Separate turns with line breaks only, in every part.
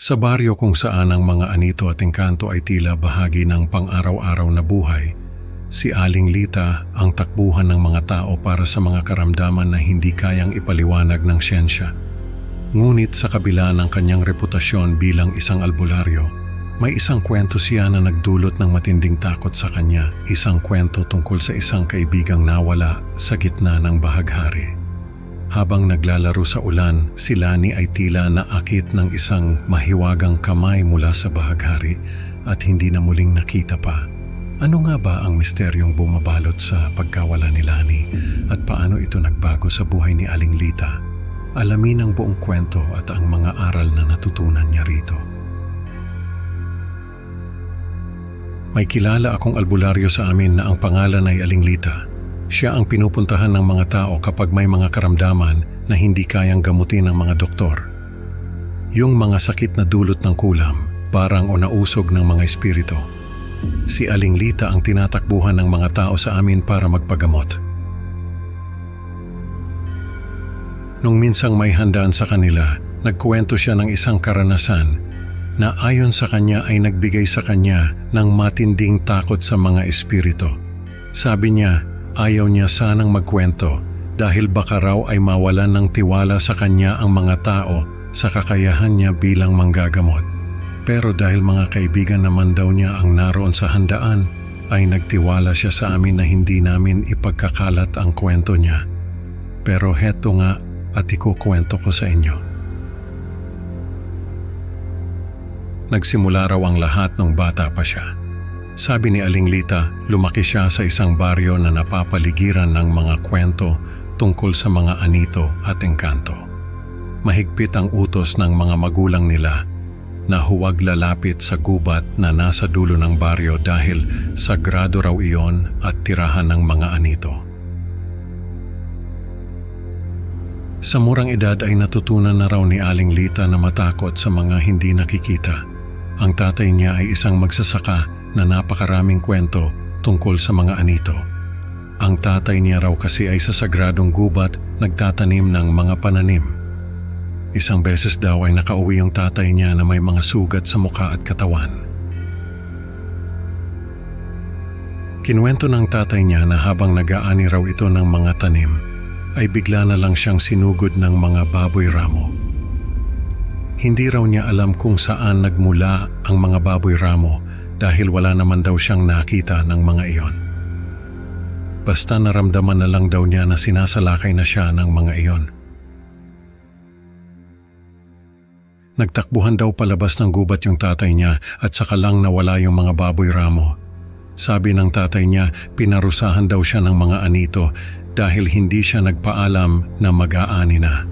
Sa baryo kung saan ang mga anito at engkanto ay tila bahagi ng pang-araw-araw na buhay, si Aling Lita ang takbuhan ng mga tao para sa mga karamdaman na hindi kayang ipaliwanag ng siyensya. Ngunit sa kabila ng kanyang reputasyon bilang isang albularyo, may isang kwento siya na nagdulot ng matinding takot sa kanya, isang kwento tungkol sa isang kaibigang nawala sa gitna ng bahaghari. Habang naglalaro sa ulan, si Lani ay tila naakit ng isang mahiwagang kamay mula sa bahaghari at hindi na muling nakita pa. Ano nga ba ang misteryong bumabalot sa pagkawala ni Lani at paano ito nagbago sa buhay ni Aling Lita? Alamin ang buong kwento at ang mga aral na natutunan niya rito. May kilala akong albularyo sa amin na ang pangalan ay Aling Lita. Siya ang pinupuntahan ng mga tao kapag may mga karamdaman na hindi kayang gamutin ng mga doktor. Yung mga sakit na dulot ng kulam, parang o nausog ng mga espiritu. Si Aling Lita ang tinatakbuhan ng mga tao sa amin para magpagamot. Nung minsang may handaan sa kanila, nagkuwento siya ng isang karanasan na ayon sa kanya ay nagbigay sa kanya ng matinding takot sa mga espiritu. Sabi niya, ayaw niya sanang magkwento dahil baka raw ay mawalan ng tiwala sa kanya ang mga tao sa kakayahan niya bilang manggagamot. Pero dahil mga kaibigan naman daw niya ang naroon sa handaan, ay nagtiwala siya sa amin na hindi namin ipagkakalat ang kwento niya. Pero heto nga at ikukwento ko sa inyo. Nagsimula raw ang lahat nung bata pa siya. Sabi ni Aling Lita, lumaki siya sa isang baryo na napapaligiran ng mga kwento tungkol sa mga anito at engkanto. Mahigpit ang utos ng mga magulang nila na huwag lalapit sa gubat na nasa dulo ng baryo dahil sagrado raw iyon at tirahan ng mga anito. Sa murang edad ay natutunan na raw ni Aling Lita na matakot sa mga hindi nakikita. Ang tatay niya ay isang magsasaka na napakaraming kwento tungkol sa mga anito. Ang tatay niya raw kasi ay sa sagradong gubat nagtatanim ng mga pananim. Isang beses daw ay nakauwi yung tatay niya na may mga sugat sa mukha at katawan. Kinuwento ng tatay niya na habang nag-aani raw ito ng mga tanim, ay bigla na lang siyang sinugod ng mga baboy ramo. Hindi raw niya alam kung saan nagmula ang mga baboy ramo dahil wala naman daw siyang nakita ng mga iyon. Basta naramdaman na lang daw niya na sinasalakay na siya ng mga iyon. Nagtakbuhan daw palabas ng gubat yung tatay niya at saka lang nawala yung mga baboy ramo. Sabi ng tatay niya, pinarusahan daw siya ng mga anito dahil hindi siya nagpaalam na mag-aani na.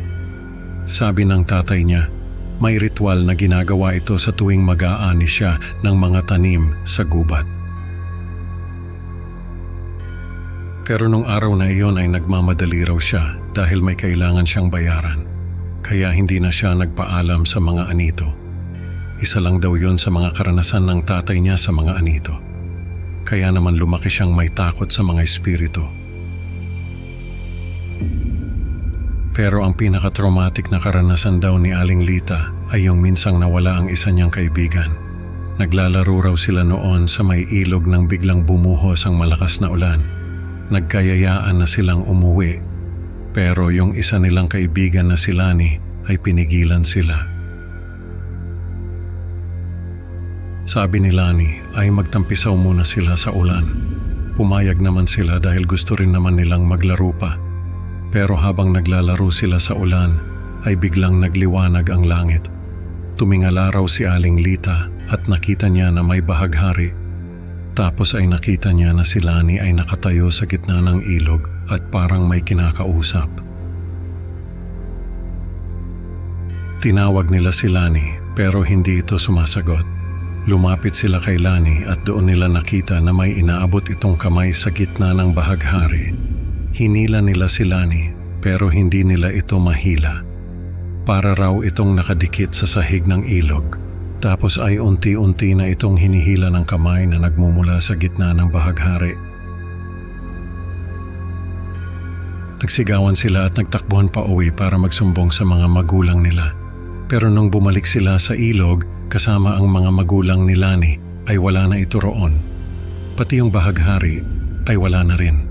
Sabi ng tatay niya, may ritual na ginagawa ito sa tuwing mag-aani siya ng mga tanim sa gubat. Pero nung araw na iyon ay nagmamadali raw siya dahil may kailangan siyang bayaran. Kaya hindi na siya nagpaalam sa mga anito. Isa lang daw yon sa mga karanasan ng tatay niya sa mga anito. Kaya naman lumaki siyang may takot sa mga espiritu. Pero ang pinaka-traumatic na karanasan daw ni Aling Lita ay yung minsang nawala ang isa niyang kaibigan. Naglalaro raw sila noon sa may ilog nang biglang bumuhos ang malakas na ulan. Nagkayayaan na silang umuwi, pero yung isa nilang kaibigan na si Lani ay pinigilan sila. Sabi ni Lani ay magtampisaw muna sila sa ulan. Pumayag naman sila dahil gusto rin naman nilang maglaro pa. Pero habang naglalaro sila sa ulan, ay biglang nagliwanag ang langit. Tumingala raw si Aling Lita at nakita niya na may bahaghari. Tapos ay nakita niya na si Lani ay nakatayo sa gitna ng ilog at parang may kinakausap. Tinawag nila si Lani pero hindi ito sumasagot. Lumapit sila kay Lani at doon nila nakita na may inaabot itong kamay sa gitna ng bahaghari. Hinila nila si Lani pero hindi nila ito mahila. Para raw itong nakadikit sa sahig ng ilog. Tapos ay unti-unti na itong hinihila ng kamay na nagmumula sa gitna ng bahaghari. Nagsigawan sila at nagtakbuhan pa uwi para magsumbong sa mga magulang nila. Pero nung bumalik sila sa ilog kasama ang mga magulang ni Lani ay wala na ito roon. Pati yung bahaghari ay wala na rin.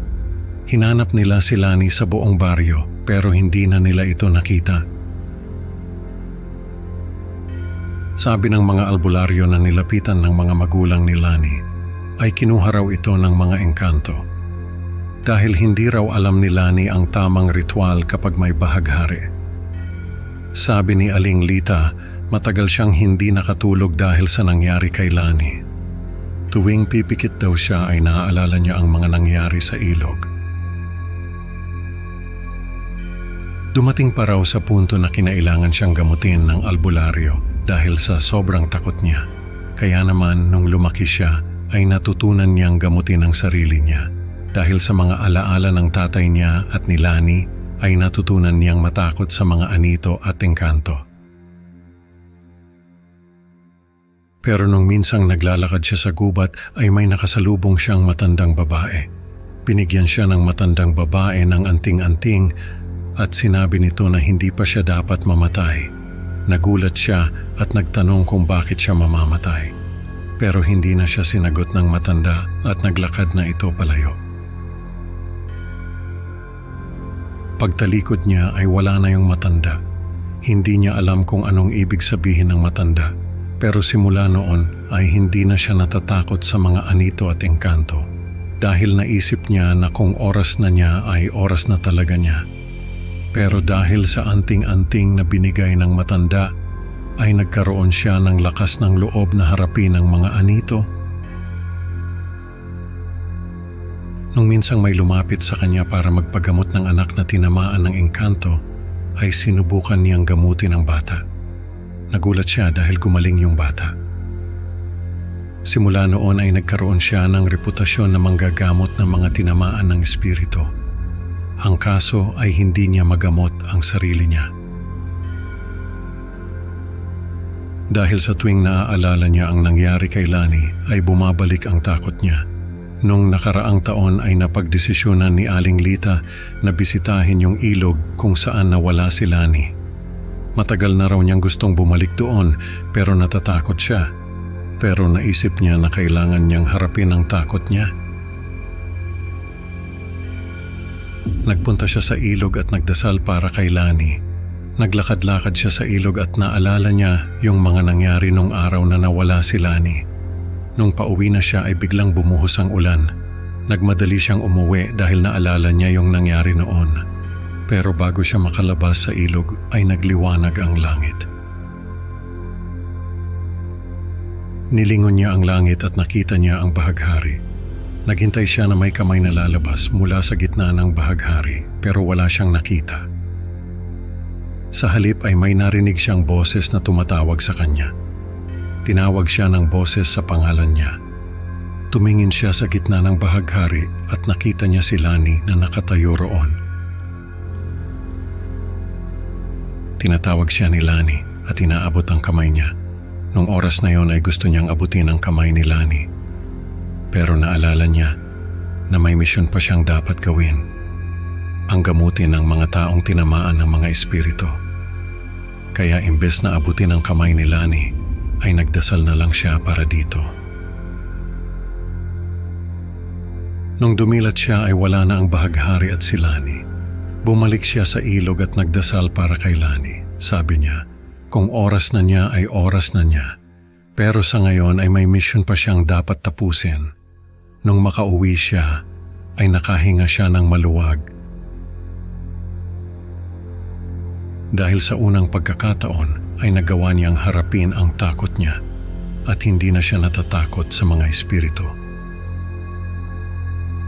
Hinanap nila si Lani sa buong baryo pero hindi na nila ito nakita. Sabi ng mga albularyo na nilapitan ng mga magulang ni Lani ay kinuha raw ito ng mga engkanto. Dahil hindi raw alam ni Lani ang tamang ritual kapag may bahaghari. Sabi ni Aling Lita, matagal siyang hindi nakatulog dahil sa nangyari kay Lani. Tuwing pipikit daw siya ay naaalala niya ang mga nangyari sa ilog. Dumating pa raw sa punto na kinailangan siyang gamutin ng albularyo dahil sa sobrang takot niya. Kaya naman nung lumaki siya ay natutunan niyang gamutin ang sarili niya. Dahil sa mga alaala ng tatay niya at ni Lani ay natutunan niyang matakot sa mga anito at engkanto. Pero nung minsang naglalakad siya sa gubat ay may nakasalubong siyang matandang babae. Binigyan siya ng matandang babae ng anting-anting at sinabi nito na hindi pa siya dapat mamatay. Nagulat siya at nagtanong kung bakit siya mamamatay. Pero hindi na siya sinagot ng matanda at naglakad na ito palayo. Pagtalikod niya ay wala na yung matanda. Hindi niya alam kung anong ibig sabihin ng matanda. Pero simula noon ay hindi na siya natatakot sa mga anito at engkanto. Dahil naisip niya na kung oras na niya ay oras na talaga niya. Pero dahil sa anting-anting na binigay ng matanda, ay nagkaroon siya ng lakas ng loob na harapin ang mga anito. Nung minsang may lumapit sa kanya para magpagamot ng anak na tinamaan ng engkanto, ay sinubukan niyang gamutin ang bata. Nagulat siya dahil gumaling yung bata. Simula noon ay nagkaroon siya ng reputasyon na manggagamot ng mga tinamaan ng espiritu. Ang kaso ay hindi niya magamot ang sarili niya. Dahil sa tuwing naaalala niya ang nangyari kay Lani ay bumabalik ang takot niya. Nung nakaraang taon ay napagdesisyonan ni Aling Lita na bisitahin yung ilog kung saan nawala si Lani. Matagal na raw niyang gustong bumalik doon pero natatakot siya. Pero naisip niya na kailangan niyang harapin ang takot niya. Nagpunta siya sa ilog at nagdasal para kay Lani. Naglakad-lakad siya sa ilog at naalala niya yung mga nangyari nung araw na nawala si Lani. Nung pauwi na siya ay biglang bumuhos ang ulan. Nagmadali siyang umuwi dahil naalala niya yung nangyari noon. Pero bago siya makalabas sa ilog ay nagliwanag ang langit. Nilingon niya ang langit at nakita niya ang bahaghari. Naghintay siya na may kamay na lalabas mula sa gitna ng bahaghari pero wala siyang nakita. Sa halip ay may narinig siyang boses na tumatawag sa kanya. Tinawag siya ng boses sa pangalan niya. Tumingin siya sa gitna ng bahaghari at nakita niya si Lani na nakatayo roon. Tinatawag siya ni Lani at inaabot ang kamay niya. Nung oras na yon ay gusto niyang abutin ang kamay ni Lani. Pero naalala niya na may misyon pa siyang dapat gawin. Ang gamutin ng mga taong tinamaan ng mga espiritu. Kaya imbes na abutin ang kamay ni Lani, ay nagdasal na lang siya para dito. Nung dumilat siya ay wala na ang bahaghari at si Lani. Bumalik siya sa ilog at nagdasal para kay Lani. Sabi niya, kung oras na niya ay oras na niya. Pero sa ngayon ay may mission pa siyang dapat tapusin. Nung makauwi siya, ay nakahinga siya ng maluwag. Dahil sa unang pagkakataon, ay nagawa niyang harapin ang takot niya at hindi na siya natatakot sa mga espiritu.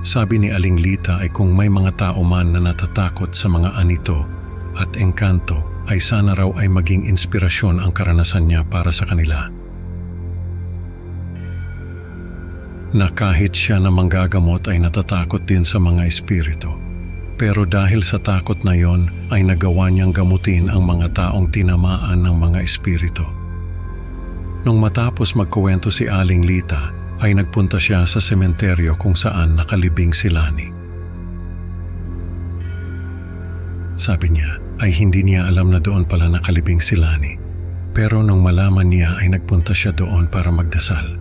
Sabi ni Aling Lita ay kung may mga tao man na natatakot sa mga anito at engkanto ay sana raw ay maging inspirasyon ang karanasan niya para sa kanila. Na kahit siya na manggagamot ay natatakot din sa mga espiritu. Pero dahil sa takot na yon ay nagawa niyang gamutin ang mga taong tinamaan ng mga espiritu. Nung matapos magkuwento si Aling Lita, ay nagpunta siya sa sementeryo kung saan nakalibing si Lani. Sabi niya ay hindi niya alam na doon pala nakalibing si Lani. Pero nung malaman niya ay nagpunta siya doon para magdasal.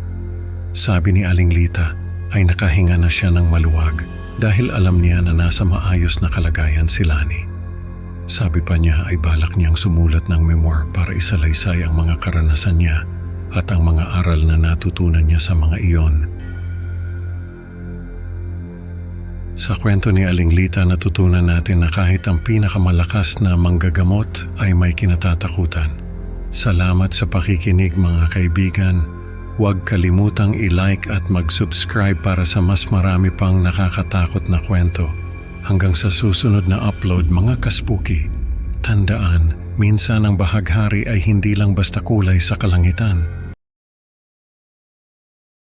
Sabi ni Aling Lita ay nakahinga na siya ng maluwag dahil alam niya na nasa maayos na kalagayan si Lani. Sabi pa niya ay balak niyang sumulat ng memoir para isalaysay ang mga karanasan niya at ang mga aral na natutunan niya sa mga iyon. Sa kwento ni Aling Lita natutunan natin na kahit ang pinakamalakas na manggagamot ay may kinatatakutan. Salamat sa pakikinig mga kaibigan. Huwag kalimutang i-like at mag-subscribe para sa mas marami pang nakakatakot na kwento. Hanggang sa susunod na upload mga kaspuki. Tandaan, minsan ang bahaghari ay hindi lang basta kulay sa kalangitan.